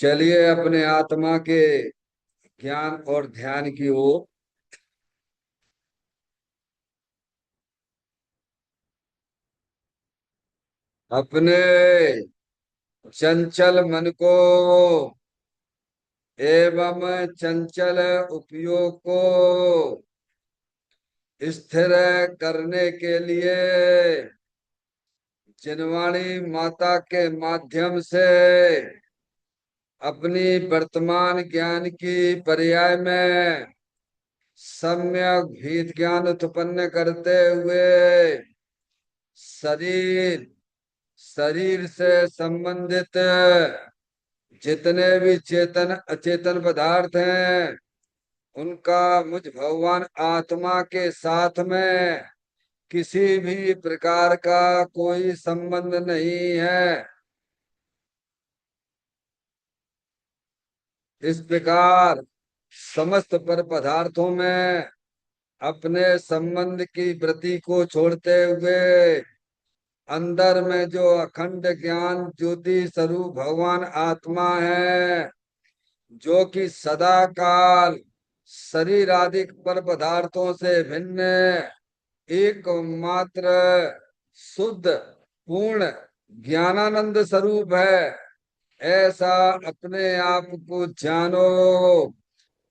चलिए अपने आत्मा के ज्ञान और ध्यान की ओर। अपने चंचल मन को एवं चंचल उपयोग को स्थिर करने के लिए जिनवाणी माता के माध्यम से अपनी वर्तमान ज्ञान की पर्याय में सम्यक भीत ज्ञान उत्पन्न करते हुए शरीर शरीर से संबंधित जितने भी चेतन अचेतन पदार्थ हैं उनका मुझ भगवान आत्मा के साथ में किसी भी प्रकार का कोई संबंध नहीं है। इस प्रकार समस्त पर पदार्थों में अपने संबंध की वृत्ति को छोड़ते हुए अंदर में जो अखंड ज्ञान ज्योति स्वरूप भगवान आत्मा है, जो कि सदा काल शरीर आदि पर पदार्थों से भिन्न एकमात्र शुद्ध पूर्ण ज्ञानानंद स्वरूप है, ऐसा अपने आप को जानो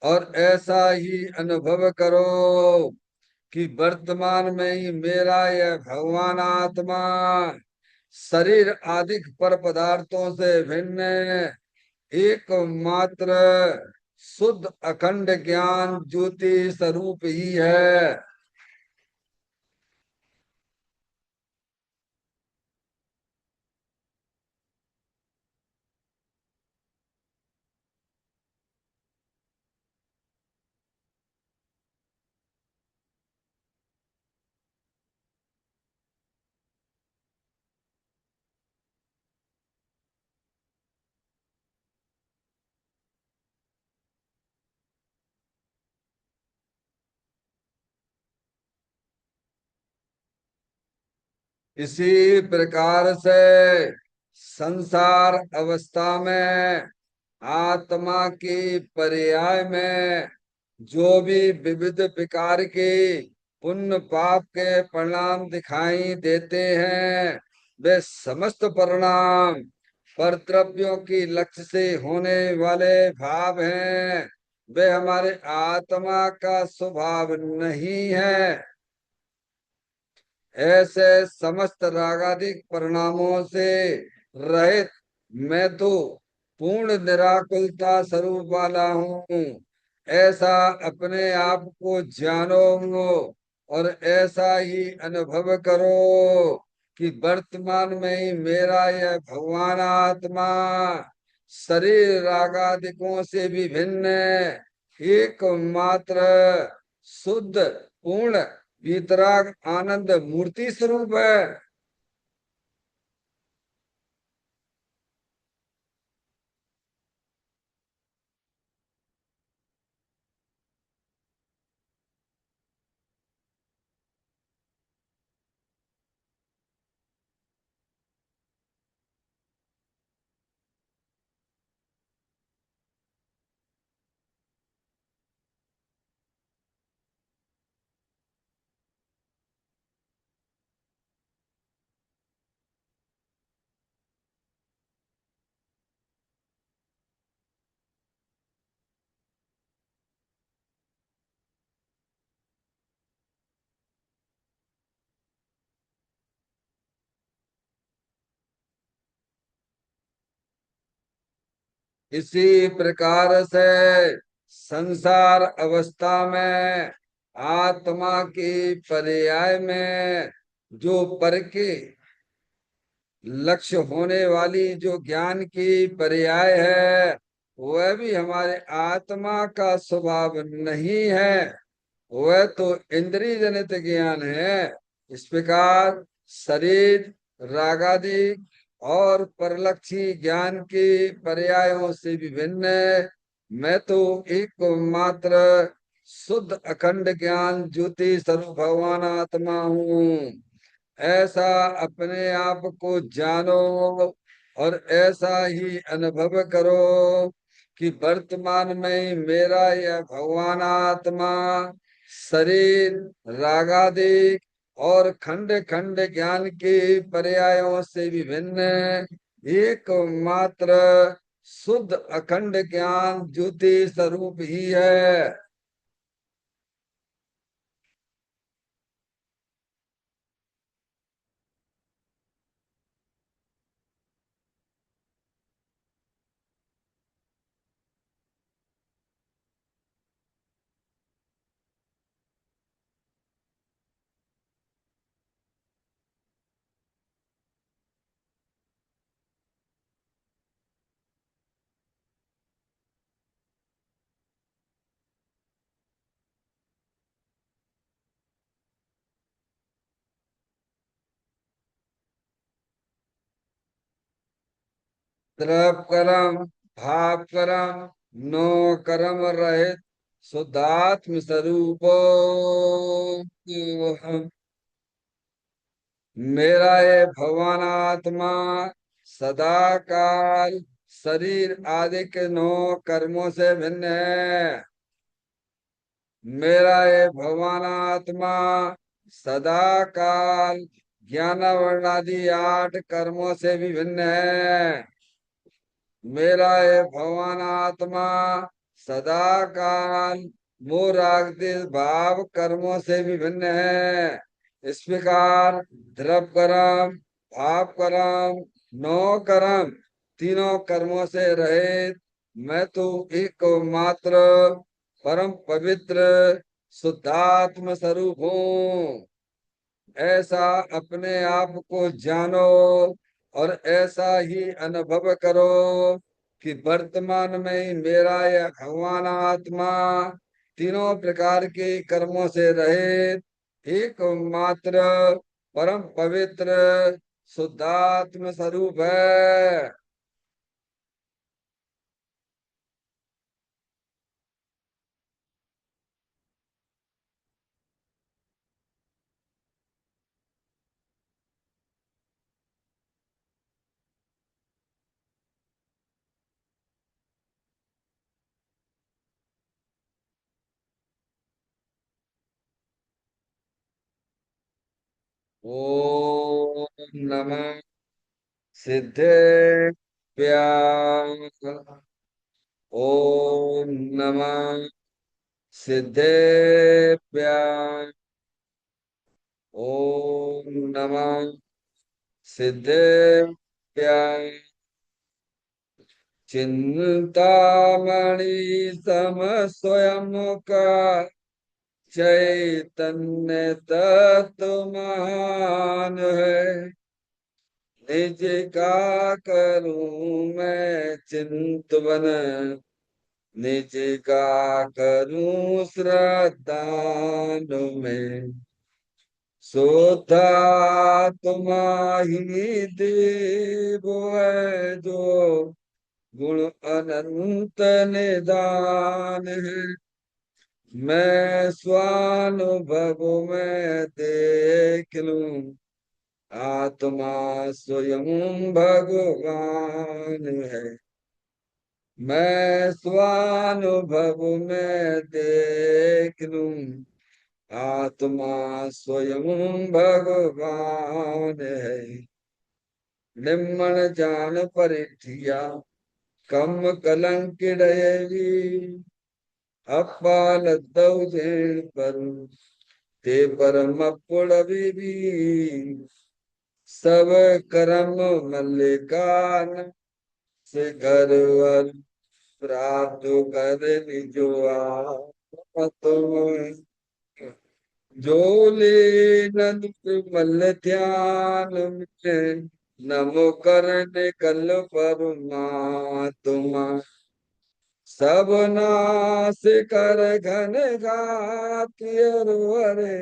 और ऐसा ही अनुभव करो कि वर्तमान में ही मेरा यह भगवान आत्मा शरीर आदि पर पदार्थों से भिन्न एकमात्र शुद्ध अखंड ज्ञान ज्योति स्वरूप ही है। इसी प्रकार से संसार अवस्था में आत्मा की पर्याय में जो भी विविध प्रकार के पुण्य पाप के परिणाम दिखाई देते हैं, वे समस्त परिणाम कर्तव्यों की लक्ष्य से होने वाले भाव हैं। वे हमारे आत्मा का स्वभाव नहीं है। ऐसे समस्त रागादिक परिणामों से रहित मैं तो पूर्ण निराकुलता स्वरूप वाला हूँ, ऐसा अपने आप को जानो और ऐसा ही अनुभव करो कि वर्तमान में ही मेरा यह भगवान आत्मा शरीर रागादिकों से भी भिन्न एकमात्र शुद्ध पूर्ण वीतराग आनंद मूर्ति स्वरूप है। इसी प्रकार से संसार अवस्था में आत्मा की पर्याय में जो पर के लक्ष्य होने वाली जो ज्ञान की पर्याय है, वह भी हमारे आत्मा का स्वभाव नहीं है। वह तो इंद्रिय जनित ज्ञान है। इस प्रकार शरीर रागादि और परलक्षी ज्ञान के पर्यायों से विभिन्न मैं तो एकमात्र शुद्ध अखंड ज्ञान ज्योति स्वरूप भगवान आत्मा हूँ, ऐसा अपने आप को जानो और ऐसा ही अनुभव करो कि वर्तमान में ही मेरा यह भगवान आत्मा शरीर रागादिक और खंड खंड ज्ञान के पर्यायों से विभिन्न एकमात्र शुद्ध अखंड ज्ञान ज्योति स्वरूप ही है। द्रव कर्म भाव कर्म नो कर्म रहित शुद्धात्म स्वरूपो हम। मेरा ये भगवान आत्मा सदा काल शरीर आदि के नो कर्मों से भिन्न है। मेरा ये भगवान आत्मा सदा काल ज्ञान वर्णादि 8 कर्मों से भी भिन्न है। मेरा ये भगवान आत्मा सदा काल मोह आदि भाव कर्मों से भी भिन्न है। इस प्रकार द्रव कर्म भाव कर्म नौ कर्म तीनों कर्मों से रहित मैं तो एक मात्र परम पवित्र शुद्धात्म स्वरूप हूँ। ऐसा अपने आप को जानो और ऐसा ही अनुभव करो कि वर्तमान में ही मेरा यह भगवान आत्मा तीनों प्रकार के कर्मों से रहित एकमात्र परम पवित्र शुद्धात्म स्वरूप है। ओम नमः सिद्धेभ्य। ओम नमः सिद्धेभ्य। ओम नमः सिद्धेभ्य। चिंतामणि सम स्वयं का चैतन्य तत्व महान है। निज का करूं मैं चिंतवन निज का करूं श्रद्धान में। सोता तुम्हारी देव है जो गुण अनंत निदान है। मैं स्वानुभव में देख लूं आत्मा स्वयं भगवान है। मैं स्वानुभव में देख लूं आत्मा स्वयं भगवान है। निम्न जान परिठिया कम कलंक डयरी अपाल दौजेण पर ते परम पुड़वी भी सब कर्म मल्लिकान से घर वर प्राप्त कर निजो तुम जोले नंद मल्ल ध्यान में नमो करने कल परमात्मा सब नाश कर घन घात हरे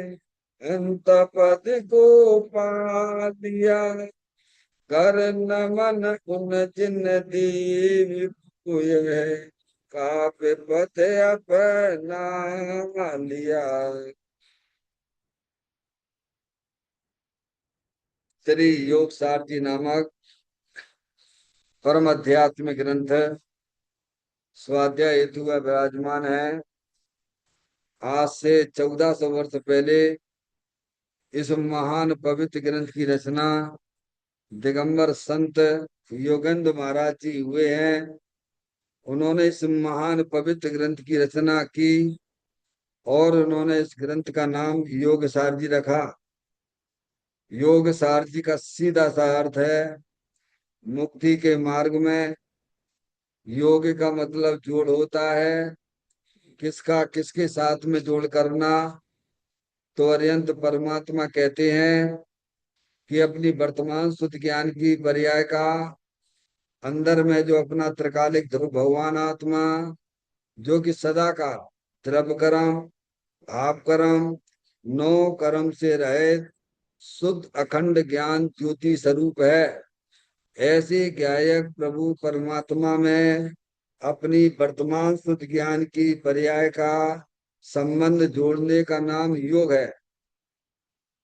अंत पद को पा दिया। कर नमन उन जिन दीव हुए काव्य पथ अपना लिया। श्री योग सारथी नामक परम आध्यात्मिक ग्रंथ स्वाध्याय हेतु में विराजमान है। आज से 1400 वर्ष पहले इस महान पवित्र ग्रंथ की रचना दिगंबर संत योगेंद्र महाराज जी हुए हैं। उन्होंने इस महान पवित्र ग्रंथ की रचना की और उन्होंने इस ग्रंथ का नाम योग सार जी रखा। योग सार जी का सीधा सा अर्थ है मुक्ति के मार्ग में योग का मतलब जोड़ होता है। किसका किसके साथ में जोड़ करना? तो अरिहंत परमात्मा कहते हैं कि अपनी वर्तमान शुद्ध ज्ञान की पर्याय का अंदर में जो अपना त्रिकालिक ध्रुव भगवान आत्मा जो कि सदा का द्रव्य कर्म भाव कर्म नौ कर्म से रहित शुद्ध अखंड ज्ञान ज्योति स्वरूप है। ऐसे ज्ञायक प्रभु परमात्मा में अपनी वर्तमान शुद्ध ज्ञान की पर्याय का संबंध जोड़ने का नाम योग है,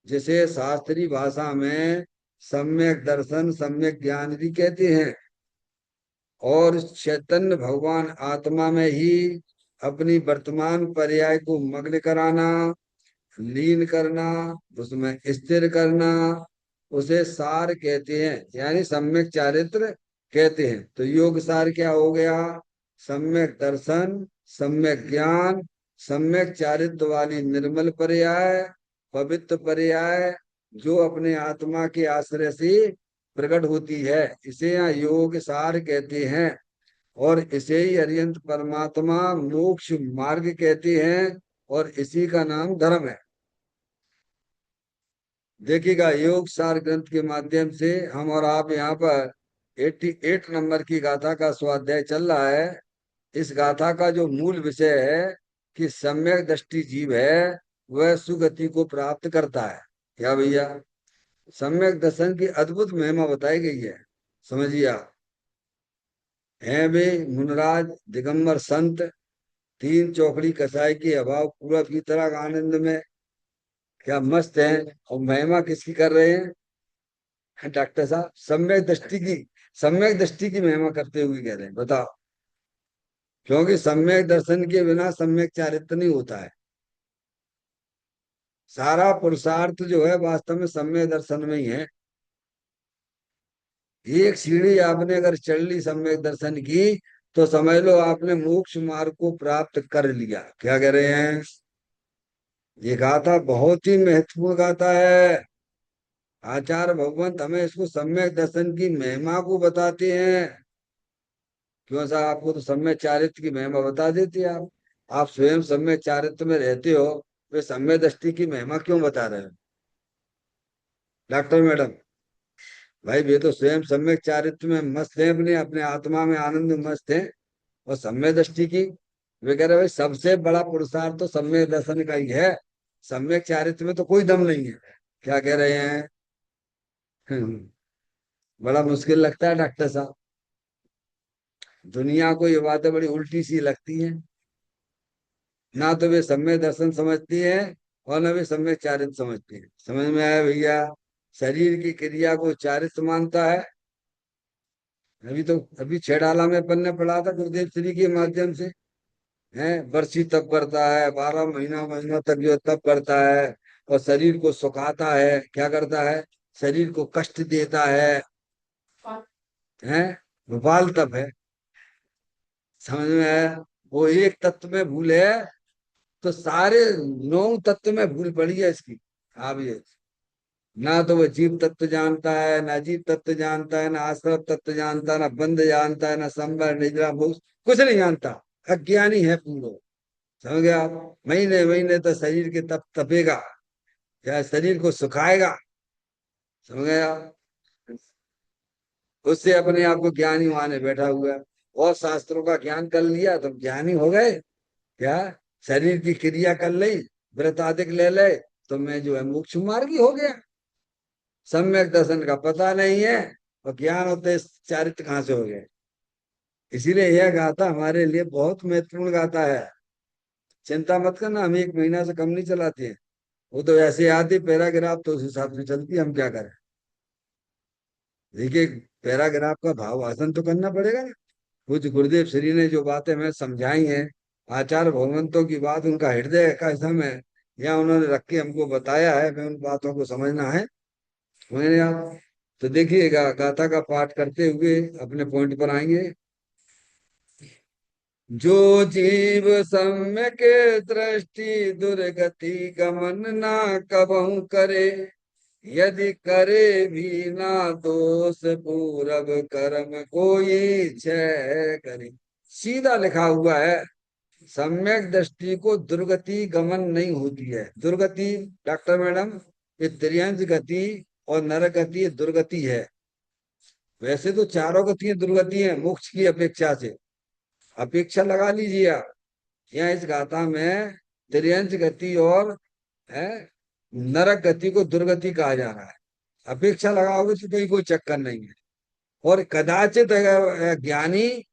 जिसे शास्त्रीय भाषा में सम्यक दर्शन सम्यक ज्ञान भी कहते हैं। और चैतन्य भगवान आत्मा में ही अपनी वर्तमान पर्याय को मग्न कराना लीन करना उसमें स्थिर करना उसे सार कहते हैं, यानी सम्यक चारित्र कहते हैं। तो योग सार क्या हो गया? सम्यक दर्शन सम्यक ज्ञान सम्यक चारित्र वाली निर्मल पर्याय पवित्र पर्याय जो अपने आत्मा के आश्रय से प्रकट होती है, इसे यहाँ योग सार कहते हैं। और इसे ही अरिहंत परमात्मा मोक्ष मार्ग कहते हैं और इसी का नाम धर्म है। देखिएगा, योग सार ग्रंथ के माध्यम से हम और आप यहाँ पर 88 नंबर की गाथा का स्वाध्याय चल रहा है। इस गाथा का जो मूल विषय है कि सम्यक दृष्टि जीव है वह सुगति को प्राप्त करता है। क्या भैया? सम्यक दर्शन की अद्भुत महिमा बताई गई है, समझिए आप। हैं वे मुनराज दिगंबर संत तीन चौकड़ी कसाई के अभाव पूरा भीतरा आनंद में क्या मस्त है। और महिमा किसकी कर रहे हैं डॉक्टर साहब? सम्यक दृष्टि की महिमा करते हुए कह रहे हैं। बताओ, क्योंकि सम्यक दर्शन के बिना सम्यक चारित्र नहीं होता है। सारा पुरुषार्थ जो है वास्तव में सम्यक दर्शन में ही है। एक सीढ़ी आपने अगर चढ़ ली सम्यक दर्शन की तो समझ लो आपने मोक्ष मार्ग को प्राप्त कर लिया। क्या कह रहे हैं? ये गाथा बहुत ही महत्वपूर्ण गाथा है। आचार्य भगवंत हमें इसको सम्यक दर्शन की महिमा को बताते हैं। क्यों साहब? आपको तो सम्यक चारित्र की महिमा बता देती है। आप स्वयं सम्यक चारित्र में रहते हो, वे सम्यक दृष्टि की महिमा क्यों बता रहे हो डॉक्टर मैडम? भाई वे तो स्वयं सम्यक चारित्र में मस्त है, अपने अपने आत्मा में आनंद में मस्त है। और सम्यक दृष्टि की वे कह रहे भाई सबसे बड़ा पुरुषार्थ तो सम्यक दर्शन का ही है। सम्यक चारित्र में तो कोई दम नहीं है। क्या कह रहे हैं? बड़ा मुश्किल लगता है डॉक्टर साहब। दुनिया को ये बातें बड़ी उल्टी सी लगती हैं। ना तो वे सम्यक दर्शन समझती है और ना वे सम्यक चारित्र समझती है। समझ में आया भैया? शरीर की क्रिया को चारित्र मानता है। अभी छेड़ाला में अपन ने पढ़ा था गुरुदेव श्री के माध्यम से। है बरसी तप करता है, 12 महीना महीना तक जो तप करता है और शरीर को सुखाता है। क्या करता है? शरीर को कष्ट देता है गोपाल तप है। समझ में आया? वो एक तत्व में भूल है तो सारे 9 तत्व में भूल पड़ी है इसकी। आप ये ना तो वो जीव तत्व जानता है, ना जीव तत्व जानता है, ना आश्रव तत्व जानता है, ना बंध जानता है, ना संबर निद्रा भूस कुछ नहीं जानता। अज्ञानी है पूरा। समझ गया आप? महीने महीने तो शरीर के तप तपेगा या शरीर को सुखाएगा। समझ गया? उससे अपने आप को ज्ञानी माने बैठा हुआ है। और शास्त्रों का ज्ञान कर लिया तो ज्ञानी हो गए। क्या? शरीर की क्रिया कर ली, व्रत आदि ले ले, तो मैं जो है मोक्ष मार्गी हो गया। सम्यक दर्शन का पता नहीं है और ज्ञान होते चारित्र कहाँ से हो गए। इसीलिए यह गाथा हमारे लिए बहुत महत्वपूर्ण गाथा है। चिंता मत करना, हम 1 महीना से कम नहीं चलाते हैं। वो तो ऐसे आती पैराग्राफ तो उस हिसाब से चलती है, हम क्या करें। देखिए, पैराग्राफ का भावांतर तो करना पड़ेगा ना। कुछ गुरुदेव श्री ने जो बातें हमें समझाई हैं, आचार्य भगवंतों की बात, उनका हृदय का समय या उन्होंने रख के हमको बताया है, हमें उन बातों को समझना है। मैंने आप तो देखिएगा, गाथा का पाठ करते हुए अपने पॉइंट पर आएंगे। जो जीव सम्यक दृष्टि दुर्गति गमन ना कबहु करे, यदि करे भी ना दोष पूरब कर्म कोई क्षय करे। सीधा लिखा हुआ है, सम्यक दृष्टि को दुर्गति गमन नहीं होती है। दुर्गति डॉक्टर मैडम, ये त्रियंज गति और नरक गति ये दुर्गति है। वैसे तो चारों गतियां दुर्गति है मोक्ष की अपेक्षा से। अपेक्षा लगा लीजिए आप, यहाँ इस गाथा में त्रियंज गति और है नरक गति को दुर्गति कहा जा रहा है। अपेक्षा लगाओगे तो कहीं कोई चक्कर नहीं है। और कदाचित अगर ज्ञानी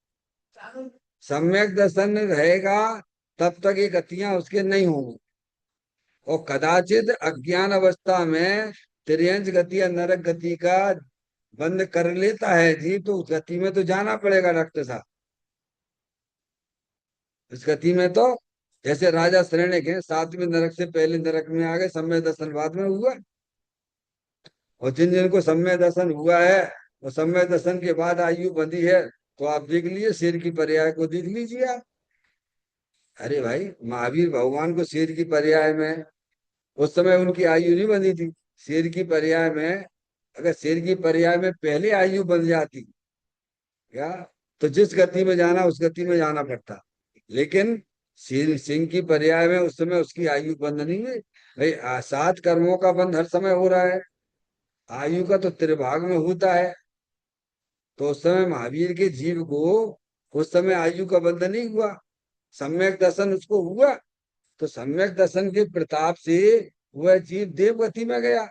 सम्यक दर्शन रहेगा तब तक ये गतियां उसके नहीं होंगी। और कदाचित अज्ञान अवस्था में त्रियंज गति या नरक गति का बंद कर लेता है जी, तो उस गति में तो जाना पड़ेगा डॉक्टर साहब। इस गति में तो जैसे राजा श्रेणिक है, सातवें नरक से पहले नरक में आ गए, सम्यक दर्शन बाद में हुआ। और जिन जिनको सम्यक दर्शन हुआ है और सम्यक दर्शन के बाद आयु बंधी है, तो आप देख लीजिए, शेर की पर्याय को देख लीजिए आप। अरे भाई, महावीर भगवान को शेर की पर्याय में उस समय उनकी आयु नहीं बंधी थी। शेर की पर्याय में, अगर शेर की पर्याय में पहले आयु बन जाती क्या, तो जिस गति में जाना उस गति में जाना पड़ता। लेकिन सिंह सिंह की पर्याय में उस समय उसकी आयु बंद नहीं है भाई। सात कर्मों का बंद हर समय हो रहा है, आयु का तो त्रिभाग में होता है। तो उस समय महावीर के जीव को उस समय आयु का बंध नहीं हुआ, सम्यक दर्शन उसको हुआ। तो सम्यक दर्शन के प्रताप से वह जीव देवगति में गया।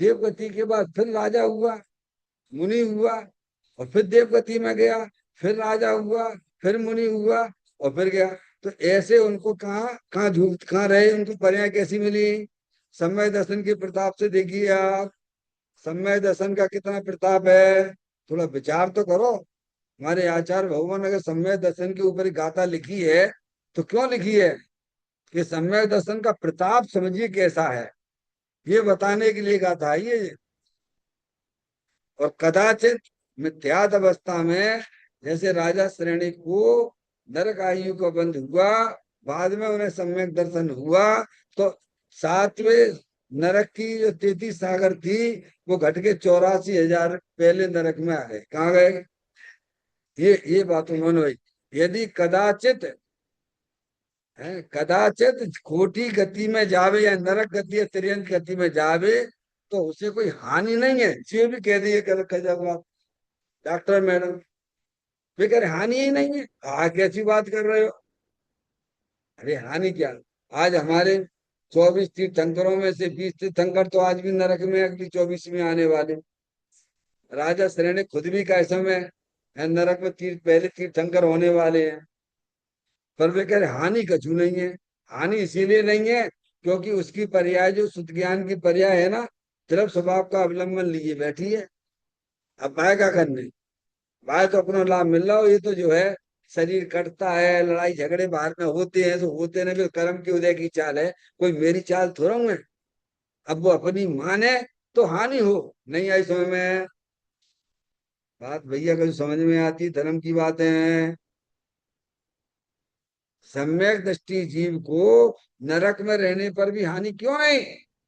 देवगति के बाद फिर राजा हुआ, मुनि हुआ, और फिर देवगति में गया, फिर राजा हुआ, फिर मुनि हुआ, और फिर गया। तो ऐसे उनको कहाँ कहाँ झूठ कहाँ रहे, उनको पर्याय कैसी मिली? सम्यक दर्शन के प्रताप से। देखिए आप, सम्यक दर्शन का कितना प्रताप है, थोड़ा विचार तो करो। हमारे आचार्य भगवान अगर सम्यक दर्शन के ऊपर गाथा लिखी है, तो क्यों लिखी है? कि सम्यक दर्शन का प्रताप समझिए कैसा है, ये बताने के लिए गाथा है ये। और कदाचित मिथ्यात अवस्था में जैसे राजा श्रेणी को नरक आयु का बंध हुआ, बाद में उन्हें सम्यक दर्शन हुआ, तो सातवें नरक की जो 33 सागर थी, वो घट के 84,000 पहले नरक में आ गए। कहाँ गए? ये बात उन्होंने भाई, यदि कदाचित है, कदाचित खोटी गति में जावे या नरक गति या त्रियंत गति में जावे, तो उसे कोई हानि नहीं है। ये भी कह दिए गलत आप डॉक्टर मैडम, वे कह रहे हानि ही नहीं है। कैसी बात कर रहे हो? अरे हानि क्या, आज हमारे 24 तीर्थंकरों में से 20 तीर्थंकर तो आज भी नरक में, अगली 24 में आने वाले। राजा श्रेणी खुद भी का समय है नरक में, पहले तीर्थंकर होने वाले हैं। पर वे कह रहे हानि कछु नहीं है। हानि इसीलिए नहीं है क्योंकि उसकी पर्याय जो शुद्ध ज्ञान की पर्याय है ना, त्रिप स्वभाव का अवलंबन लिए बैठी है। अब पाए क्या करने, बाहर तो अपना लाभ मिल रहा हो, ये तो जो है शरीर कटता है, लड़ाई झगड़े बाहर में होते हैं, तो होते नहीं, फिर कर्म के उदय की चाल है, कोई मेरी चाल थोड़ा हूं मैं। अब वो अपनी माने तो हानि हो, नहीं आई समझ में बात भैया, कभी समझ में आती धर्म की बातें हैं। सम्यक दृष्टि जीव को नरक में रहने पर भी हानि क्यों है?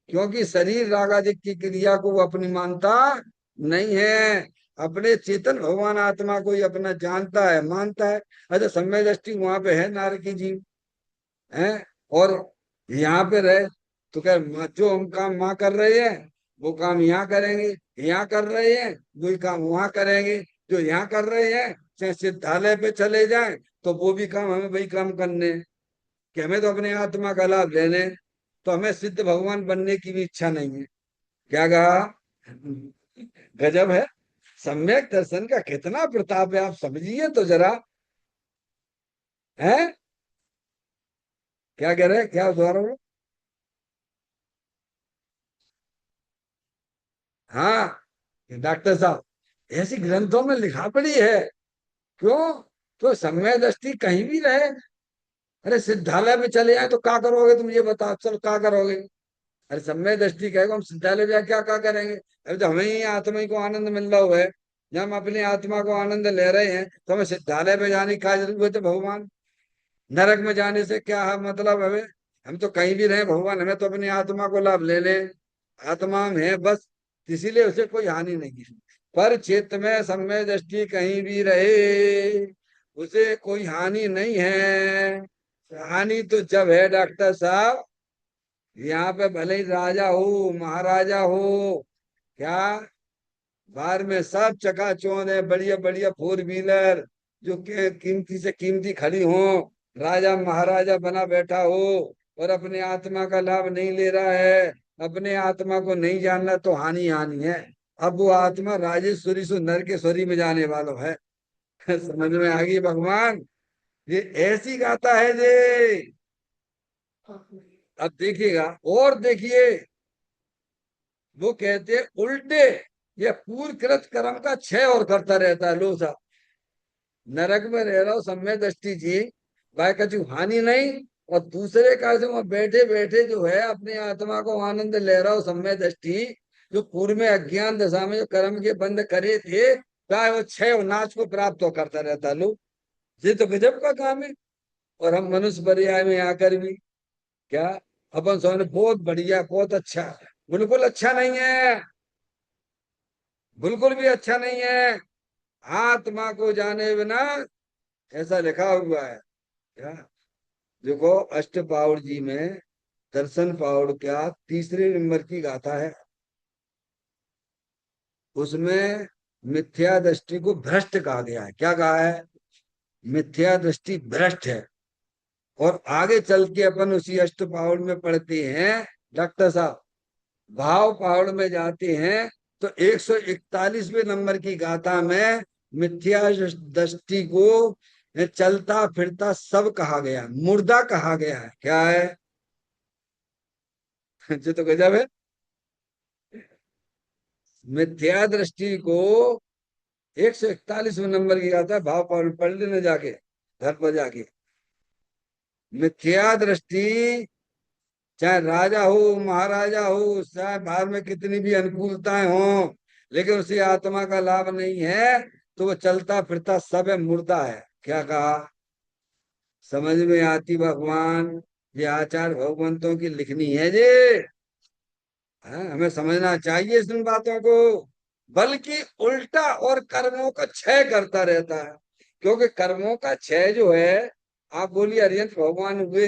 क्योंकि शरीर रागादिक की क्रिया को वो अपनी मानता नहीं है, अपने चेतन भगवान आत्मा को ही अपना जानता है, मानता है। अच्छा, सम्यक दृष्टि वहां पे है नारक की जीव है, और यहाँ पे रहे, तो क्या जो हम काम वहां कर रहे हैं वो काम यहाँ करेंगे, यहाँ कर रहे हैं वही काम वहां करेंगे। जो यहाँ कर रहे हैं, चाहे सिद्धालय पे चले जाएं, तो वो भी काम हमें वही काम करने हैं। कि हमें तो अपने आत्मा का लाभ लेने हैं, तो हमें सिद्ध भगवान बनने की भी इच्छा नहीं है। क्या कहा? गजब है, सम्यक दर्शन का कितना प्रताप है, आप समझिए तो जरा। है क्या कह रहे हैं, क्या दोबारा बोलो? हाँ डॉक्टर साहब, ऐसी ग्रंथों में लिखा पड़ी है। क्यों? तो समय दृष्टि कहीं भी रहे। अरे सिद्धालय में चले जाए तो क्या करोगे तुम, ये बताओ, चलो क्या करोगे? अरे समय दृष्टि कहेगा हम सिद्धालय में क्या क्या करेंगे? अरे तो हमें ही आत्मा ही को आनंद मिल रहा है, जब हम अपनी आत्मा को आनंद ले रहे हैं तो हमें सिद्धालय में जाने की क्या जरूरत है भगवान? नरक में जाने से क्या है मतलब हमें? हम तो कहीं भी रहे भगवान, हमें तो अपनी आत्मा को लाभ ले ले, आत्मा में है बस, इसीलिए उसे कोई हानि नहीं की। पर चित्त में समय दृष्टि कहीं भी रहे, उसे कोई हानि नहीं है। हानि तो जब है डॉक्टर साहब, यहाँ पे भले ही राजा हो महाराजा हो, क्या बाहर में सब चकाचौंध है, बढ़िया बढ़िया फोर व्हीलर जो कीमती से कीमती खड़ी हो, राजा महाराजा बना बैठा हो, और अपने आत्मा का लाभ नहीं ले रहा है, अपने आत्मा को नहीं जानना, तो हानि हानि है। अब वो आत्मा राजेश्वरी से नरकेश्वरी में जाने वाला है। समझ में आ गई भगवान? ये ऐसी गाता है जे। अब देखिएगा, और देखिए, वो कहते हैं उल्टे, ये पूर्वकृत कर्म का क्षय और करता रहता है। लो साहब, नरक में रह रहा हूं सम्य दृष्टि जी, भाई कछु हानि नहीं, और दूसरे का से वहां बैठे बैठे जो है अपनी आत्मा को आनंद ले रहा हूं सम्य दृष्टि, जो पूर्व में अज्ञान दशा में जो कर्म के बंध करे थे, चाहे वो क्षय और नाश को प्राप्त हो करता रहता। लो, ये तो गजब का काम है। और हम मनुष्य पर्याय में आकर भी क्या, अपन सोने बहुत बढ़िया बहुत अच्छा, बिल्कुल अच्छा नहीं है, बिल्कुल भी अच्छा नहीं है। आत्मा को जाने बिना, ऐसा लिखा हुआ है क्या? देखो अष्ट पावड़ जी में दर्शन पावड़ क्या तीसरे नंबर की गाथा है, उसमें मिथ्या दृष्टि को भ्रष्ट कहा गया है। क्या कहा है? मिथ्या दृष्टि भ्रष्ट है। और आगे चल के अपन उसी अष्ट पावड़ में पढ़ते हैं डॉक्टर साहब, भाव पहाड़ में जाते हैं तो 141वें नंबर की गाथा में मिथ्या दृष्टि को चलता फिरता सब कहा गया, मुर्दा कहा गया है। क्या है? जो तो गजब है। मिथ्या दृष्टि को 141वें नंबर की गाथा, भाव पहाड़ पढ़ लेना जाके घर पर जाके। मिथ्या दृष्टि, चाहे राजा हो महाराजा हो, चाहे बाहर में कितनी भी अनुकूलताएं हो, लेकिन उसी आत्मा का लाभ नहीं है, तो वो चलता फिरता सब है, मुर्दा है। क्या कहा? समझ में आती भगवान? ये आचार भगवंतों की लिखनी है जे। हाँ, हमें समझना चाहिए इन बातों को। बल्कि उल्टा और कर्मों का क्षय करता रहता है। क्योंकि कर्मों का क्षय जो है, आप बोलिए अरिहंत भगवान हुए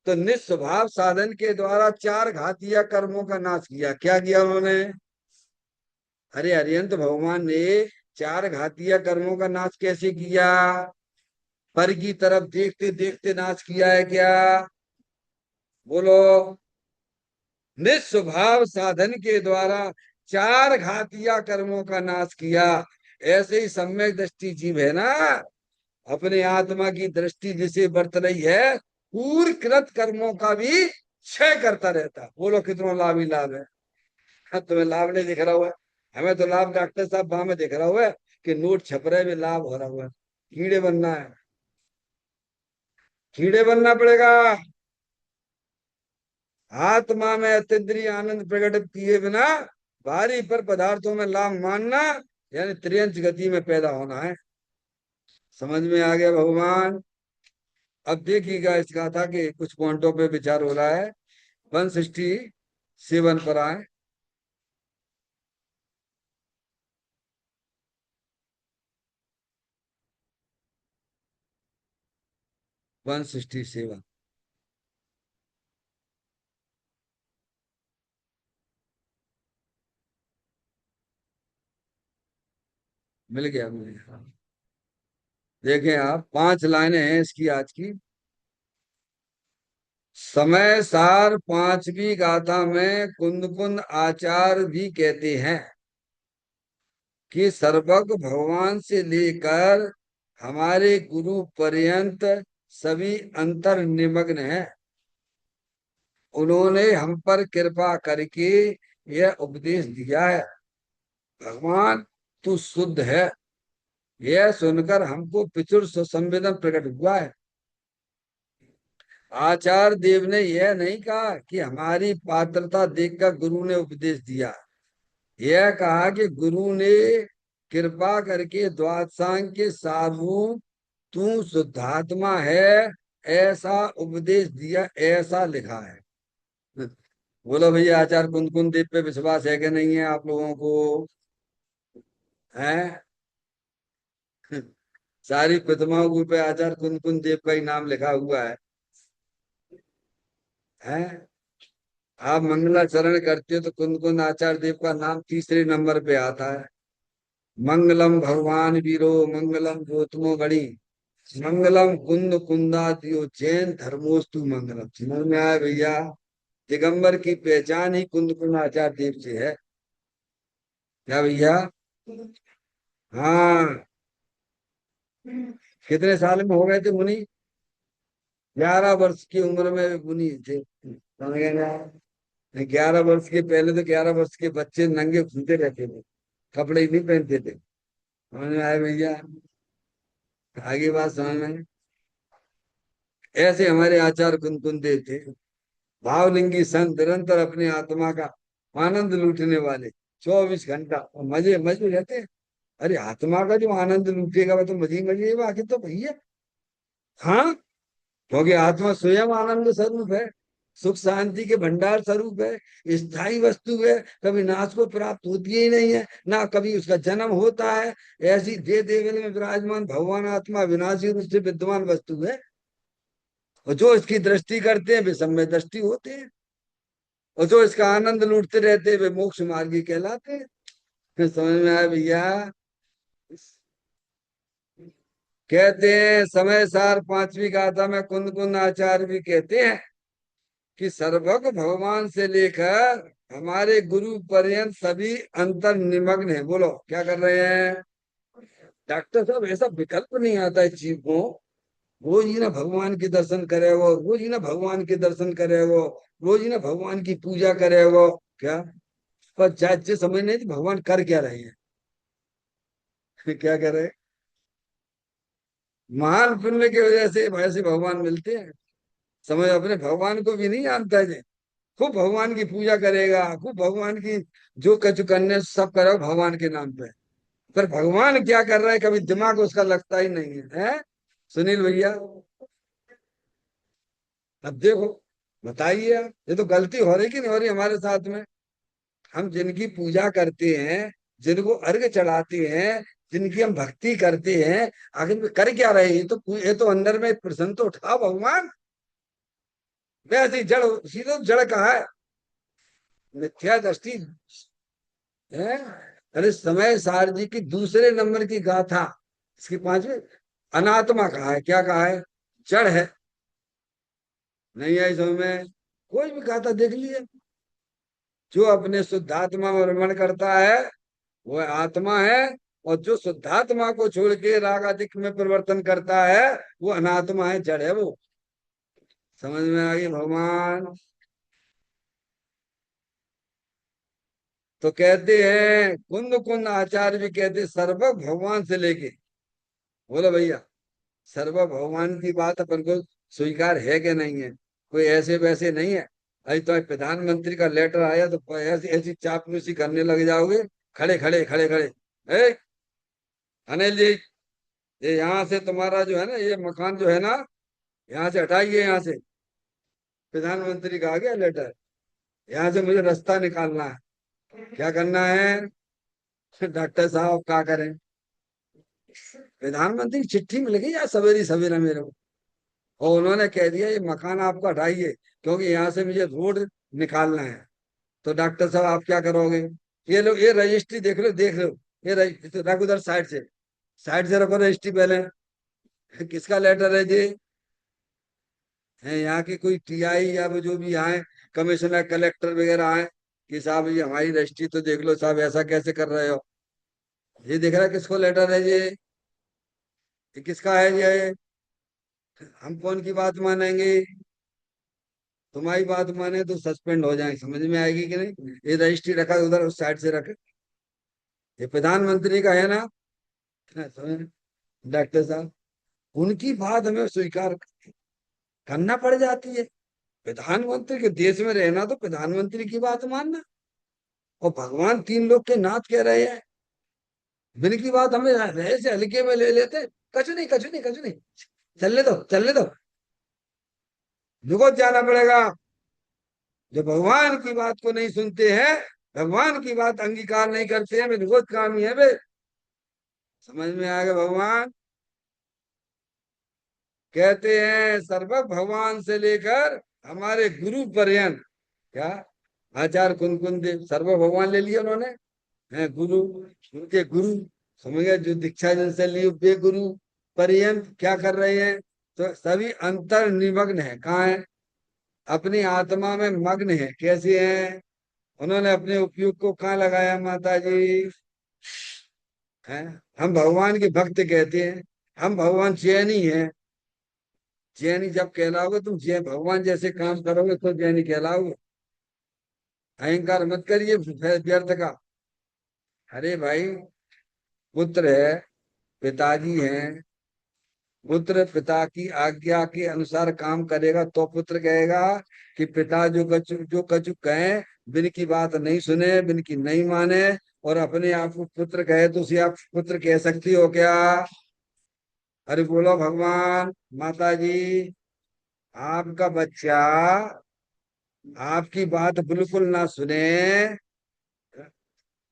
तो निस्वभाव साधन के द्वारा चार घातीय कर्मों का नाश किया। क्या किया उन्होंने? अरे अरिहंत भगवान ने चार घातीय कर्मों का नाश कैसे किया? पर की तरफ देखते देखते नाश किया है क्या? बोलो। निस्वभाव साधन के द्वारा चार घातीय कर्मों का नाश किया। ऐसे ही सम्यक दृष्टि जीव है ना, अपने आत्मा की दृष्टि जिसे बरत रही है, पूर्वकृत कर्मों का भी क्षय करता रहता है। बोलो कितना लाभ ही लाभ है। हाँ, तुम्हें लाभ नहीं दिख रहा हुआ है, हमें तो लाभ डॉक्टर साहब वहां में दिख रहा हुआ है कि नोट छप रहे में लाभ हो रहा हुआ है। कीड़े बनना है, कीड़े बनना पड़ेगा। आत्मा में अतीन्द्रिय आनंद प्रकट किए बिना बाहरी पर पदार्थों में लाभ मानना, यानी त्रियंच गति में पैदा होना है। समझ में आ गया भगवान? अब देखिएगा इस गाथा के कुछ पॉइंटों पे विचार हो रहा है। 167 पर आए। 167 मिल गया, मिल गया। देखें आप, 5 लाइनें हैं इसकी आज की। समय सार पांचवी गाथा में कुंद कुंद आचार्य भी कहते हैं कि सर्वज्ञ भगवान से लेकर हमारे गुरु पर्यंत सभी अंतर निमग्न है। उन्होंने हम पर कृपा करके यह उपदेश दिया है। भगवान तू शुद्ध है। यह सुनकर हमको प्रचुर संवेदन प्रकट हुआ है। आचार्य देव ने यह नहीं कहा कि हमारी पात्रता देखकर गुरु ने उपदेश दिया। यह कहा कि गुरु ने कृपा करके द्वादशांग के सार्वभौम तू शुद्धात्मा है ऐसा उपदेश दिया, ऐसा लिखा है। बोलो भैया, आचार्य कुंद कुंद देव पे विश्वास है कि नहीं है आप लोगों को? है? सारी प्रतिमाओं के ऊपर आचार्य कुंद कुंद देव का ही नाम लिखा हुआ है। हैं? आप मंगलाचरण करते हो तो कुंद कुंद आचार्य देव का नाम तीसरे नंबर पे आता है। मंगलम भगवान वीरो मंगलम गौतमो गणी मंगलम कुंद कुंदादियो जैन धर्मोस्तु मंगलम। समझ में आया भैया? दिगंबर की पहचान ही कुंद कुंद आचार्य देव से है। क्या भैया? हाँ। कितने साल में हो गए थे मुनि? 11 वर्ष की उम्र में मुनि थे, समझ गए ना? 11 वर्ष के पहले तो 11 वर्ष के बच्चे नंगे घूमते रहते थे, कपड़े ही नहीं पहनते थे। समझ में आए भैया? आगे बात समझ में? ऐसे हमारे आचार्य कुंद देव थे, भावलिंगी संत, निरंतर अपने आत्मा का आनंद लूटने वाले, 24 घंटा और मजे मजे रहते हैं। अरे आत्मा का जो आनंद लूटेगा वो तो मजे ही मजे है आखिर तो भैया। हाँ, क्योंकि आत्मा स्वयं आनंद स्वरूप है, सुख शांति के भंडार स्वरूप है, स्थायी वस्तु है, कभी नाश को प्राप्त होती ही नहीं है, ना कभी उसका जन्म होता है। ऐसी दे देवल में विराजमान भगवान आत्मा विनाशी रूप से विद्यमान वस्तु है, और जो इसकी दृष्टि करते हैं वे समय दृष्टि होते हैं, और जो इसका आनंद लूटते रहते हैं वे मोक्ष मार्गी कहलाते हैं। समझ में आया भैया? कहते हैं समय सार पांचवी गाथा में कुंद कुंद आचार्य भी कहते हैं कि सर्वज्ञ भगवान से लेकर हमारे गुरु पर्यंत सभी अंतर निमग्न है। बोलो क्या कर रहे हैं? डॉक्टर साहब ऐसा विकल्प नहीं आता है जीव को, रोज ही ना भगवान के दर्शन करे वो, रोज ही ना भगवान के दर्शन करे वो, रोज ही ना भगवान की पूजा करे वो। क्या? पर जायज समझ नहीं थी भगवान कर क्या रहे हैं। क्या कर रहे हैं? महान पुण्य की वजह से वैसे भगवान मिलते हैं। समझ, अपने भगवान को भी नहीं जानता है, खूब भगवान की पूजा करेगा, खूब भगवान की जो कछु करने सब करो भगवान के नाम पे, पर भगवान क्या कर रहा है कभी दिमाग उसका लगता ही नहीं है, है? सुनील भैया, अब देखो, बताइए आप, ये तो गलती हो रही कि नहीं हो रही हमारे साथ में? हम जिनकी पूजा करते हैं, जिनको अर्घ चढ़ाते हैं, जिनकी हम भक्ति करते हैं, आखिर में कर क्या रहे हैं? ये तो अंदर में प्रसन्न तो उठा भगवान। वैसे ही जड़, सीधा जड़ कहा है, मिथ्या दृष्टि है। अरे समय सार जी की दूसरे नंबर की गाथा, इसकी पांचवी, अनात्मा कहा है। क्या कहा है? जड़ है। नहीं आई समझ में? कोई भी गाथा देख लीजिए, जो अपने शुद्धात्मा में रमण करता है वह आत्मा है, और जो शुद्धात्मा को छोड़ के राग आदि में परिवर्तन करता है वो अनात्मा है, जड़ है वो। समझ में आ गई भगवान? तो कहते हैं कुंद कुंद आचार्य भी कहते हैं सर्वज्ञ भगवान से लेके, बोलो भैया, सर्व भगवान की बात अपन को स्वीकार है कि नहीं है? कोई ऐसे वैसे नहीं है। अभी तो प्रधानमंत्री का लेटर आया तो ऐसी ऐसी चापलूसी करने लग जाओगे, खड़े खड़े खड़े खड़े। ए अनिल जी, ये यहाँ से तुम्हारा जो है ना ये मकान जो है ना, यहाँ से हटाइए, यहाँ से प्रधानमंत्री का आ गया लेटर, यहाँ से मुझे रास्ता निकालना है। क्या करना है? डॉक्टर साहब क्या करें? प्रधानमंत्री की चिट्ठी मिल गई यार सवेरे सवेरे मेरे को, और उन्होंने कह दिया ये मकान आपका हटाइए, क्योंकि यहाँ से मुझे रोड निकालना है। तो डॉक्टर साहब आप क्या करोगे? ये लो, ये रजिस्ट्री देख लो, देख लो, ये रख उधर साइड से, साइड से रखो रजिस्ट्री पहले। किसका लेटर है जी? है यहाँ की कोई टीआई या वो जो भी यहाँ है, कमिश्नर कलेक्टर वगैरह आए कि साहब ये हमारी रजिस्ट्री तो देख लो साहब, ऐसा कैसे कर रहे हो? ये देख रहा है किसको लेटर है ये? ये किसका है ये? हम कौन की बात मानेंगे? तुम्हारी बात माने तो सस्पेंड हो जाए, समझ में आएगी कि नहीं? ये रजिस्ट्री रखा है उधर उस साइड से रखे, ये प्रधानमंत्री का है ना, समझ, डॉक्टर साहब, उनकी बात हमें स्वीकार करना पड़ जाती है। प्रधानमंत्री के देश में रहना तो प्रधानमंत्री की बात मानना, और भगवान तीन लोग के नाथ कह रहे हैं, जिनकी बात हमें रहे से हल्के में ले लेते। कछ नहीं, कछ नहीं, कछ नहीं, चलने दो, चलने दो, जुगत जाना पड़ेगा। जो भगवान की बात को नहीं सुनते हैं, भगवान की बात अंगीकार नहीं करते हैं, वे जुगत कामी है वे। समझ में आ गया भगवान? कहते हैं सर्वक भगवान से लेकर हमारे गुरु पर्यंत, क्या, आचार्य कुंकुन देव सर्व भगवान ले लिया उन्होंने, है गुरु, उनके गुरु, समझ गए, जो दीक्षा जिनसे ली वे गुरु पर्यंत क्या कर रहे हैं? तो सभी अंतर निमग्न है, कहाँ है? अपनी आत्मा में मग्न है। कैसे हैं? उन्होंने अपने उपयोग को कहाँ लगाया माता जी? हैं, हम भगवान के भक्त कहते हैं, हम भगवान चैनी हैं। जैनी जब कहलाओगे तुम, जय भगवान जैसे काम करोगे तो जैनी कहलाओगे। अहंकार मत करिए व्यर्थ का। अरे भाई, पुत्र है, पिताजी हैं, पुत्र पिता की आज्ञा के अनुसार काम करेगा तो पुत्र कहेगा, कि पिता जो कछु कहे, बिन की बात नहीं सुने, बिन की नहीं माने, और अपने आप को पुत्र कहे, तो उसे आप पुत्र कह सकती हो क्या? अरे बोलो भगवान, माता जी, आपका बच्चा आपकी बात बिल्कुल ना सुने,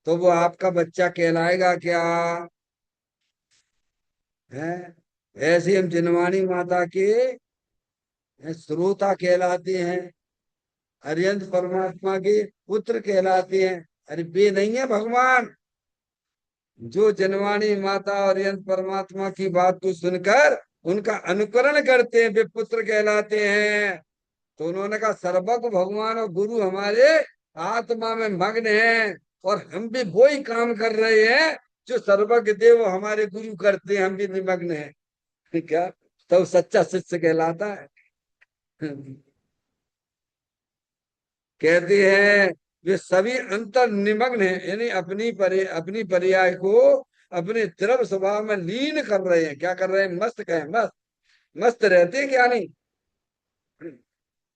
तो वो आपका बच्चा कहलाएगा क्या? है, ऐसे हम जिनवाणी माता के श्रोता कहलाते हैं, अरिहंत परमात्मा के पुत्र कहलाते हैं। अरे वे नहीं है भगवान। जो जनवाणी माता और अरिहंत परमात्मा की बात को सुनकर उनका अनुकरण करते हैं, वे पुत्र कहलाते हैं। तो उन्होंने कहा सर्वज्ञ भगवान और गुरु हमारे आत्मा में मग्न हैं, और हम भी वही काम कर रहे हैं जो सर्वज्ञ देव हमारे गुरु करते हैं, हम भी निमग्न हैं। क्या, तो सच्चा शिष्य कहलाता है। कहते हैं वे सभी अंतर निमग्न हैं, यानी अपनी पर्याय को अपने द्रव स्वभाव में लीन कर रहे हैं। क्या कर रहे हैं? मस्त कहें, मस्त, मस्त रहते हैं क्या नहीं?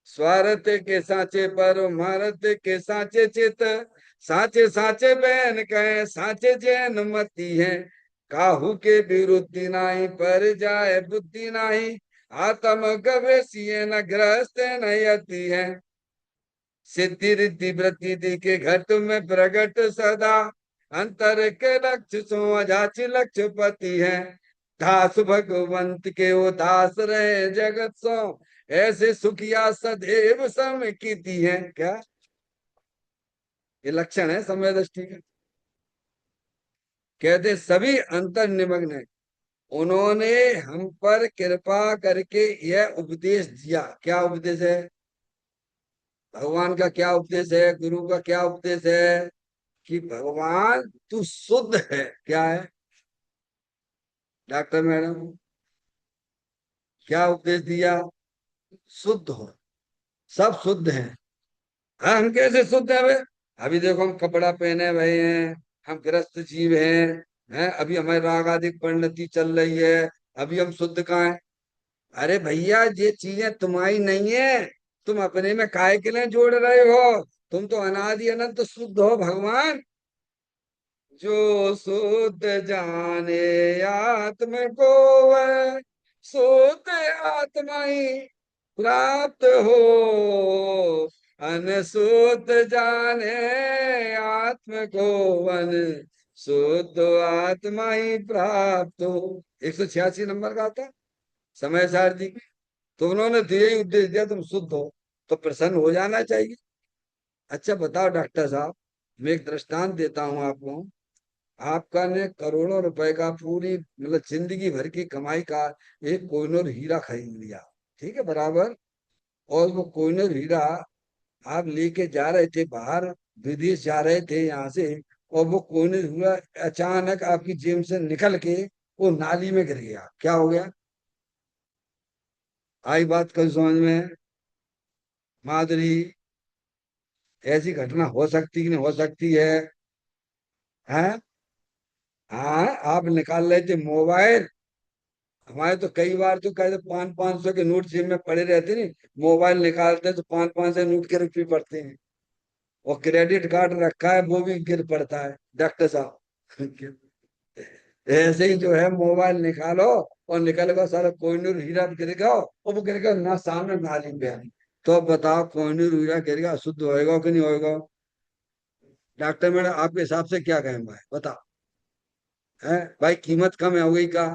स्वार्थ के सांचे पर मारत के सांचे चित, सांचे सांचे बहन कहे सांचे जैन मती है, काहू के विरुद्धि नाही पर जाए बुद्धि नाही, आत्म गवेशी न ग्रस्त न यति है, सिद्धि रिद्धि वृत्ति के घट में प्रगट सदा, अंतर के लक्ष्य सो अजाच लक्ष्य पति है, दास भगवंत के वो दास रहे जगत सो, ऐसे सुखिया सदैव सम कीती है। क्या, ये लक्षण है समय दृष्टि का। कहते सभी अंतर निमग्न है। उन्होंने हम पर कृपा करके यह उपदेश दिया। क्या उपदेश है? भगवान का क्या उपदेश है? गुरु का क्या उपदेश है? कि भगवान तू शुद्ध है। क्या है डॉक्टर मैडम? क्या उपदेश दिया? शुद्ध हो, सब शुद्ध है। हाँ, हम कैसे शुद्ध है बे? अभी देखो हम कपड़ा पहने हुए हैं, हम गृहस्थ जीव हैं, अभी हमारी राग आदि परिणति चल रही है, अभी हम शुद्ध कहाँ है? अरे भैया, ये चीजें तुम्हारी नहीं है, तुम अपने में काहे के लिए जोड़ रहे हो? तुम तो अनादि अनंत शुद्ध हो भगवान। जो शुद्ध जाने आत्म को, वह शुद्ध आत्मा ही प्राप्त हो, अनशुद्ध जाने आत्म को, वन शुद्ध आत्मा ही प्राप्त हो। 186 नंबर का आता समय सार जी की। तो उन्होंने दिए ही उपदेश दिया, तुम शुद्ध हो तो प्रसन्न हो जाना चाहिए। अच्छा बताओ डॉक्टर साहब, मैं एक दृष्टांत देता हूँ आपको। आपका ने करोड़ों रुपए का पूरी मतलब जिंदगी भर की कमाई का एक कोहिनूर हीरा खरीद लिया, ठीक है, बराबर। और वो कोहिनूर हीरा आप लेके जा रहे थे बाहर, विदेश जा रहे थे यहाँ से, और वो कोहिनूर हीरा अचानक आपकी जेब से निकल के वो नाली में गिर गया। क्या हो गया? आई बात कल समझ में माधुरी? ऐसी घटना हो सकती कि नहीं हो सकती है? हैं? हाँ आप निकाल रहे थे मोबाइल। हमारे तो कई बार तो कहते 500-500 के नोट जेब में पड़े रहते नहीं, मोबाइल निकालते हैं तो 500-500 नोट गिर भी पड़ते हैं। और क्रेडिट कार्ड रखा है वो भी गिर पड़ता है डॉक्टर साहब। ऐसे ही जो है मोबाइल निकालो और निकल गया सारा कोहिनूर हीरा गिर गया, और वो गिर गया ना सामने नाली पे। तो अब बताओ कोहिनूर हीरा गिर गया, शुद्ध होएगा कि नहीं होएगा? डॉक्टर मैडम आपके हिसाब से क्या कहें भाई बताओ? है भाई कीमत कम है हो गई का?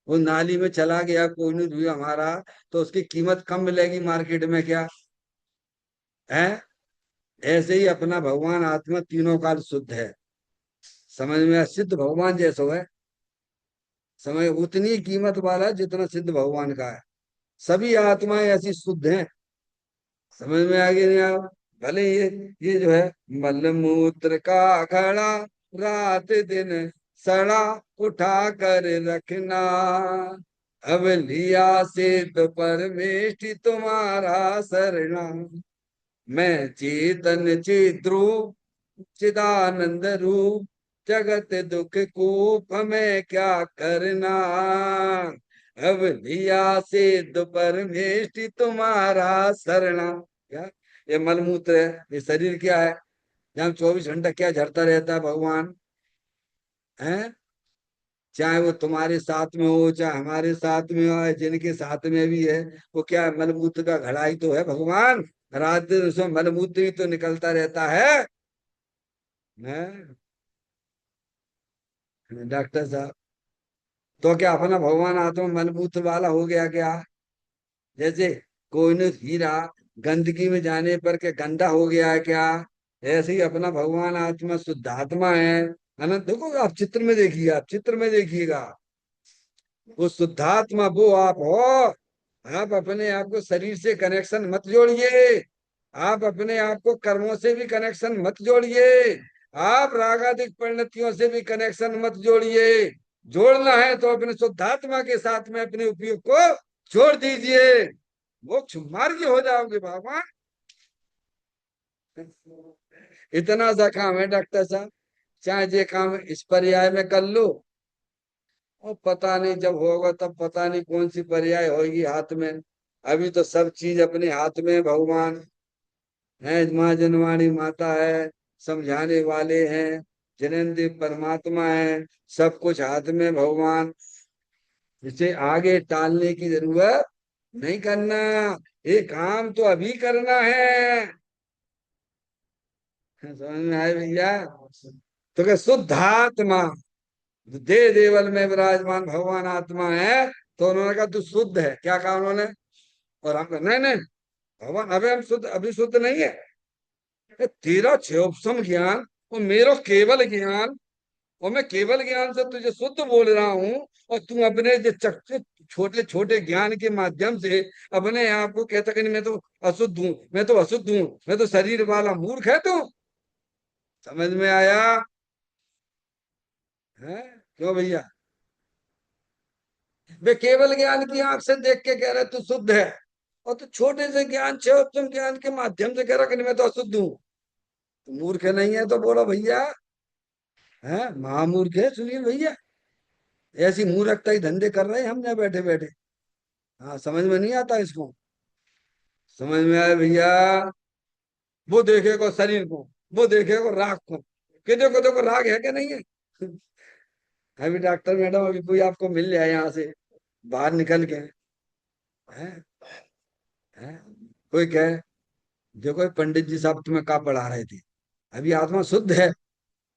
वो नाली में चला गया कोहिनूर हीरा हमारा, तो उसकी कीमत कम मिलेगी मार्केट में क्या? है ऐसे ही अपना भगवान आत्मा तीनों काल शुद्ध है। समझ में आया? सिद्ध भगवान जैसो है। समझ उतनी कीमत वाला है जितना सिद्ध भगवान का है। सभी आत्माएं ऐसी शुद्ध हैं। समझ में आ गई नहीं आ? भले ये जो है मल मूत्र का घड़ा रात दिन सड़ा उठा कर रखना, अब लिया से तो परमेष्टि तुम्हारा शरणा, मैं चेतन चिद्रूप चिदानंद रूप जगत दुख कूप हमें क्या करना, अब लिया सिद्ध परमेष्टि तुम्हारा शरणा। क्या ये मलमूत्र है? ये शरीर क्या है जहाँ 24 घंटा क्या झरता रहता है भगवान? है चाहे वो तुम्हारे साथ में हो चाहे हमारे साथ में हो, जिनके साथ में भी है, वो क्या है? मलमूत्र का घड़ा ही तो है भगवान। रात दिन उसमें मलमूत्र ही तो निकलता रहता है। हैं? डॉक्टर साहब तो क्या अपना भगवान आत्मा मलमूत्र वाला हो गया क्या? जैसे कोहिनूर हीरा गंदगी में जाने पर क्या गंदा हो गया है क्या? ऐसे ही अपना भगवान आत्मा शुद्धात्मा है। अनंत देखो आप चित्र में देखिए, आप चित्र में देखिएगा, वो शुद्धात्मा वो आप हो। आप अपने आप को शरीर से कनेक्शन मत जोड़िए। आप अपने आप को कर्मों से भी कनेक्शन मत जोड़िए। आप रागादिक परिणतियों से भी कनेक्शन मत जोड़िए। जोड़ना है तो अपने शुद्धात्मा के साथ में अपने उपयोग को जोड़ दीजिए। मोक्ष मार्ग हो जाओगे बाबा। इतना सा काम है डॉक्टर साहब, चाहे जे काम इस पर्याय में कर लो, और पता नहीं जब होगा तब पता नहीं कौन सी पर्याय होगी हाथ में। अभी तो सब चीज अपने हाथ में है, भगवान है, माँ जनवाणी माता है, समझाने वाले हैं, जनेन्द्र परमात्मा है, सब कुछ हाथ में भगवान। इसे आगे टालने की जरूरत नहीं करना, ये काम तो अभी करना है। समझ में आए भैया? तो क्या शुद्ध आत्मा दे देवल में विराजमान भगवान आत्मा है, तो उन्होंने कहा तू शुद्ध है, क्या कहा उन्होंने? और हम कहा नहीं नहीं भगवान अबे हम शुद्ध अभी शुद्ध नहीं है। तेरा क्षोभसम ज्ञान और मेरा केवल ज्ञान, और मैं केवल ज्ञान से तुझे शुद्ध बोल रहा हूँ, और तू अपने जो चक्षु छोटे छोटे ज्ञान के माध्यम से अपने आप को कहता कि नहीं मैं तो अशुद्ध हूँ, मैं तो अशुद्ध हूँ, मैं तो शरीर वाला मूर्ख है तू। समझ में आया? है क्यों भैया? वे केवल ज्ञान की आंख से देख के कह रहे तू शुद्ध है, और तू छोटे से ज्ञान तुम ज्ञान के माध्यम से कह रहा कि नहीं मैं तो अशुद्ध हूँ। तो मूर्ख नहीं है तो बोलो भैया, है महामूर्ख है, सुनिए भैया। ऐसी मूर्खता ही धंधे कर रहे हैं हम यहाँ बैठे बैठे। हाँ समझ में नहीं आता इसको? समझ में आया भैया? वो देखेगा शरीर को, वो देखेगा राग को, कि देखो देखो राग है कि नहीं है। अभी डॉक्टर मैडम अभी कोई आपको मिल जाए यहाँ से बाहर निकल के, है है कोई कहे देखो ये पंडित जी साहब तुम्हें क्या पढ़ा रहे थे, अभी आत्मा शुद्ध है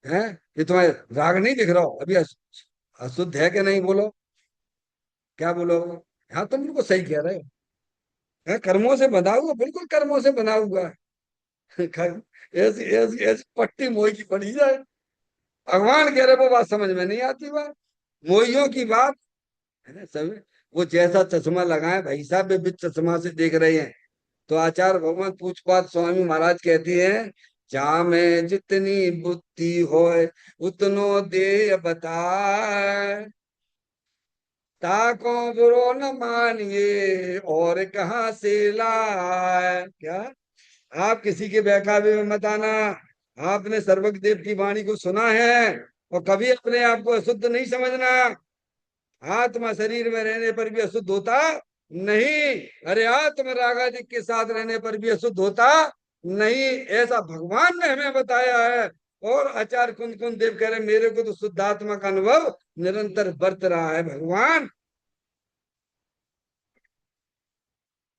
ये तुम्हें राग नहीं दिख रहा हो अभी अशुद्ध है कि नहीं? बोलो क्या बोलोगे? हाँ तुम बिल्कुल सही कह रहे हो। कर्मों से बंधा हुआ, बिल्कुल कर्मों से बना हुआ है। ऐसी ऐसी ऐसी पट्टी मोई की पड़ी जाए। भगवान कह रहे वो बात समझ में नहीं आती बात, मोइयों की बात है ना सब। वो जैसा चश्मा लगाए भाई साहब वे भी चश्मा से देख रहे हैं। तो आचार्य भगवान पूछपात स्वामी महाराज कहती हैं, जा में जितनी बुद्धि होए उतनो दे बताए, ताको बुरो न मानिए और कहाँ से लाए। क्या आप किसी के बहकावे में मत आना। आपने सर्वज्ञ देव की वाणी को सुना है, और कभी अपने आप को अशुद्ध नहीं समझना। आत्मा शरीर में रहने पर भी अशुद्ध होता नहीं। अरे आत्मा रागादि के साथ रहने पर भी अशुद्ध होता नहीं, ऐसा भगवान ने हमें बताया है। और आचार्य कुंद कुंद देव कह रहे मेरे को तो शुद्धात्मा का अनुभव निरंतर बरत रहा है। भगवान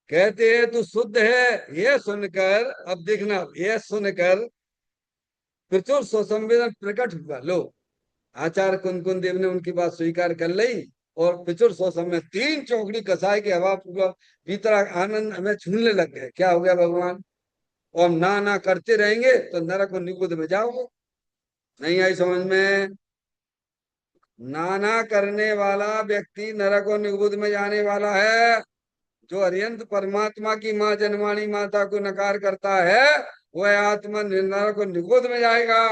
कहते हैं तू शुद्ध है, ये सुनकर, अब देखना, ये सुनकर प्रचुर स्वसंवेदन प्रकट हुआ। लो, आचार्य कुंद कुंद देव ने उनकी बात स्वीकार कर ली और प्रचुर स्वसंवेदन, तीन चौकड़ी कसाई के हवा पूरा भीतर आनंद हमें छूने लग गए। क्या हो गया भगवान? और ना ना करते रहेंगे तो नरक और निकुंज में जाओगे। नहीं आई समझ में? नाना करने वाला व्यक्ति नरक और निकुंज में जाने वाला है। जो अरिहंत परमात्मा की माँ जन्माणी माता को नकार करता है वह आत्मा नरक और निकुंज में जाएगा।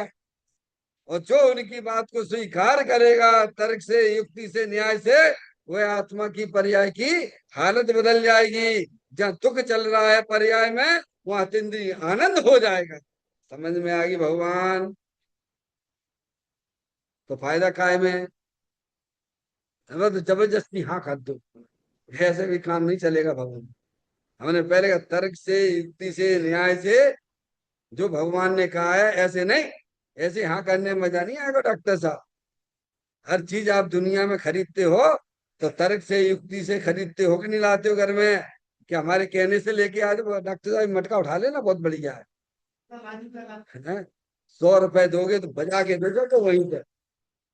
और जो उनकी बात को स्वीकार करेगा तर्क से, युक्ति से, न्याय से, वह आत्मा की पर्याय की हालत बदल जाएगी। जहाँ दुख चल रहा है पर्याय में, वहां अतीन्द्रिय आनंद हो जाएगा। समझ में आ गई भगवान? तो फायदा काय में? हमें तो जबरदस्ती हाँ कर दो, ऐसे भी काम नहीं चलेगा भगवान। हमने पहले का तर्क से, युक्ति से, न्याय से, जो भगवान ने कहा है ऐसे नहीं। ऐसे हाँ करने में मजा नहीं आएगा डॉक्टर साहब। हर चीज आप दुनिया में खरीदते हो तो तर्क से, युक्ति से खरीदते हो कि नहीं लाते हो घर में? कि हमारे कहने से लेके आज डॉक्टर साहब मटका उठा लेना बहुत बढ़िया है। 100 रुपए दोगे तो बजा के बेचो तो वहीं पे।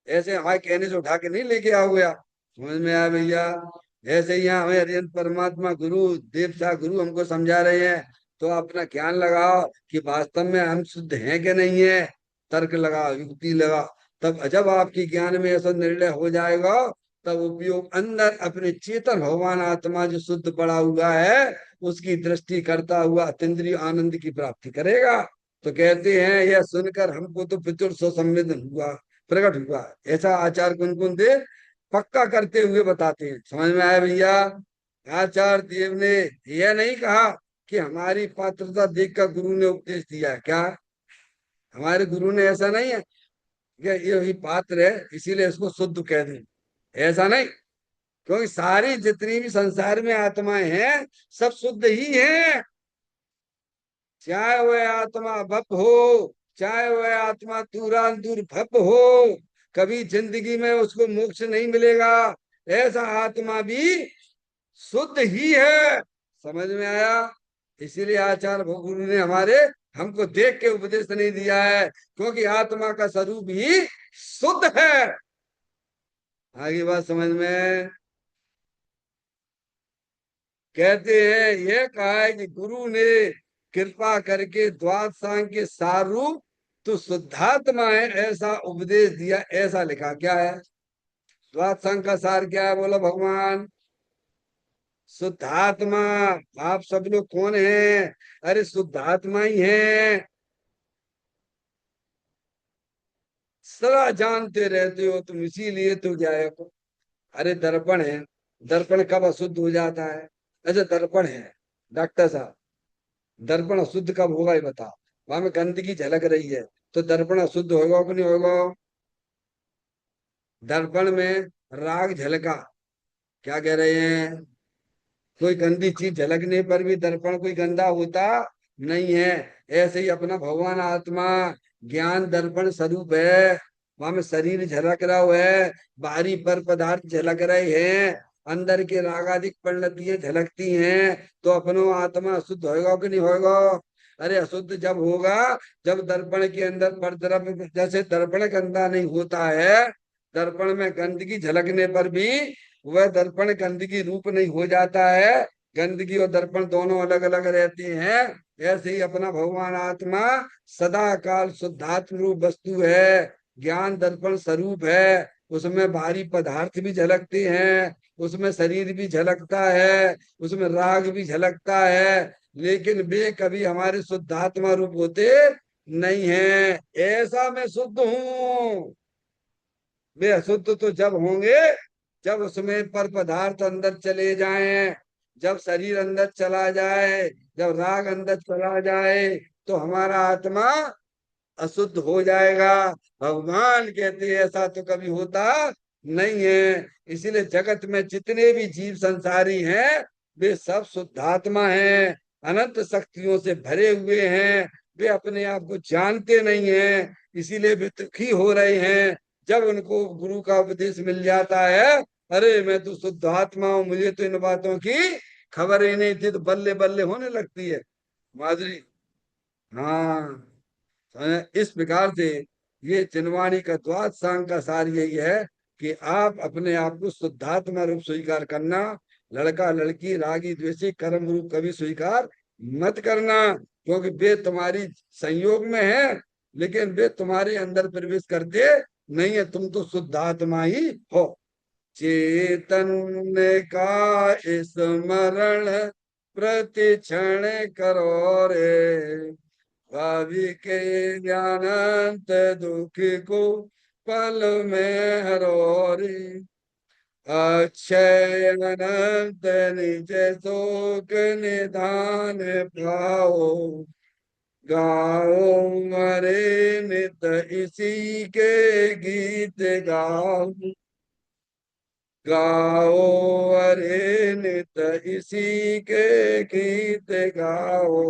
ऐसे हमारे कहने से उठा के नहीं लेके आओगे आप। समझ में आया भैया? ऐसे ही यहाँ हमें अरिहंत परमात्मा गुरु देवता गुरु हमको समझा रहे हैं। तो अपना ज्ञान लगाओ कि वास्तव में हम शुद्ध हैं कि नहीं है। तर्क लगाओ, युक्ति लगाओ, तब जब आपकी ज्ञान में ऐसा निर्णय हो जाएगा, तब उपयोग अंदर अपने चेतन भगवान आत्मा जो शुद्ध पड़ा हुआ है उसकी दृष्टि करता हुआ अतीन्द्रिय आनंद की प्राप्ति करेगा। तो कहते हैं यह सुनकर हमको तो प्रचुर स्वसंवेदन हुआ, प्रकट हुआ। ऐसा आचार्य कुंद कुंद देव पक्का करते हुए बताते हैं। समझ में आया भैया? आचार्य देव ने यह नहीं कहा कि हमारी पात्रता देखकर गुरु ने उपदेश दिया। क्या हमारे गुरु ने ऐसा नहीं है कि ये ही पात्र है इसीलिए इसको शुद्ध कह दें? ऐसा नहीं। क्योंकि सारी जितनी भी संसार में आत्माएं हैं सब शुद्ध ही हैं। चाहे वह आत्मा भप हो, चाहे वह आत्मा तुरान दूर भप हो, कभी जिंदगी में उसको मोक्ष नहीं मिलेगा। ऐसा आत्मा भी शुद्ध ही है। समझ में आया? इसीलिए आचार्य गुरु ने हमारे हमको देख के उपदेश नहीं दिया है, क्योंकि आत्मा का स्वरूप ही शुद्ध है। आगे बात समझ में? कहते हैं यह कहा है कि गुरु ने कृपा करके द्वादशांग के सारूप तो शुद्धात्मा है ऐसा उपदेश दिया। ऐसा लिखा क्या है? द्वादशांग का सार क्या है बोलो भगवान? शुद्धात्मा। आप सब लोग कौन हैं? अरे शुद्धात्मा ही हैं। सदा जानते रहते हो तुम, इसीलिए तो क्या है। अरे दर्पण है, दर्पण कब अशुद्ध हो जाता है? अच्छा दर्पण है डॉक्टर साहब, दर्पण अशुद्ध कब होगा ये बताओ। वहां में गंदगी झलक रही है तो दर्पण अशुद्ध होगा कि नहीं होगा? दर्पण में राग झलका, क्या कह रहे हैं? कोई गंदी चीज झलकने पर भी दर्पण कोई गंदा होता नहीं है। ऐसे ही अपना भगवान आत्मा ज्ञान दर्पण स्वरूप है। वहां में शरीर झलक रहा है, बाहरी पर पदार्थ झलक रहे हैं, अंदर के रागादिक परिणतियां झलकती हैं। तो अपनो आत्मा अशुद्ध होगा कि नहीं होगा? अरे अशुद्ध जब होगा जब दर्पण के अंदर पर तरफ, जैसे दर्पण गंदा नहीं होता है, दर्पण में गंदगी झलकने पर भी वह दर्पण गंदगी रूप नहीं हो जाता है। गंदगी और दर्पण दोनों अलग अलग रहते हैं। ऐसे ही अपना भगवान आत्मा सदा काल शुद्धात्म रूप वस्तु है, ज्ञान दर्पण स्वरूप है। उसमें बाहरी पदार्थ भी झलकते हैं, उसमें शरीर भी झलकता है, उसमें राग भी झलकता है, लेकिन वे कभी हमारे शुद्धात्मा रूप होते नहीं है। ऐसा मैं शुद्ध हूँ। वे अशुद्ध तो जब होंगे जब उसमें पर पदार्थ अंदर चले जाएं, जब शरीर अंदर चला जाए, जब राग अंदर चला जाए, तो हमारा आत्मा अशुद्ध हो जाएगा। भगवान कहते हैं ऐसा तो कभी होता नहीं है। इसीलिए जगत में जितने भी जीव संसारी हैं वे सब शुद्धात्मा हैं, अनंत शक्तियों से भरे हुए हैं। वे अपने आप को जानते नहीं हैं, इसीलिए वे दुखी हो रहे हैं। जब उनको गुरु का उपदेश मिल जाता है, अरे मैं तो शुद्ध आत्मा हूँ, मुझे तो इन बातों की खबर ही नहीं थी, तो बल्ले बल्ले होने लगती है माधुरी। हाँ, इस प्रकार से ये चिन्वाणी का द्वाद सांग का सार यही है कि आप अपने आप को शुद्धात्मा रूप स्वीकार करना। लड़का लड़की रागी द्वेषी कर्म रूप कभी स्वीकार मत करना, क्योंकि वे तुम्हारी संयोग में है, लेकिन वे तुम्हारे अंदर प्रवेश करते नहीं है। तुम तो शुद्धात्मा ही हो। चैतन्य का स्मरण प्रति क्षण करो रे, भावी के अनंत दुख को पल में हरो रे। अक्षय अनंत निज शोक निधान पाओ, गाओ मरे नित इसी के गीत गाओ। गाओ अरे नित इसी के गीत गाओ।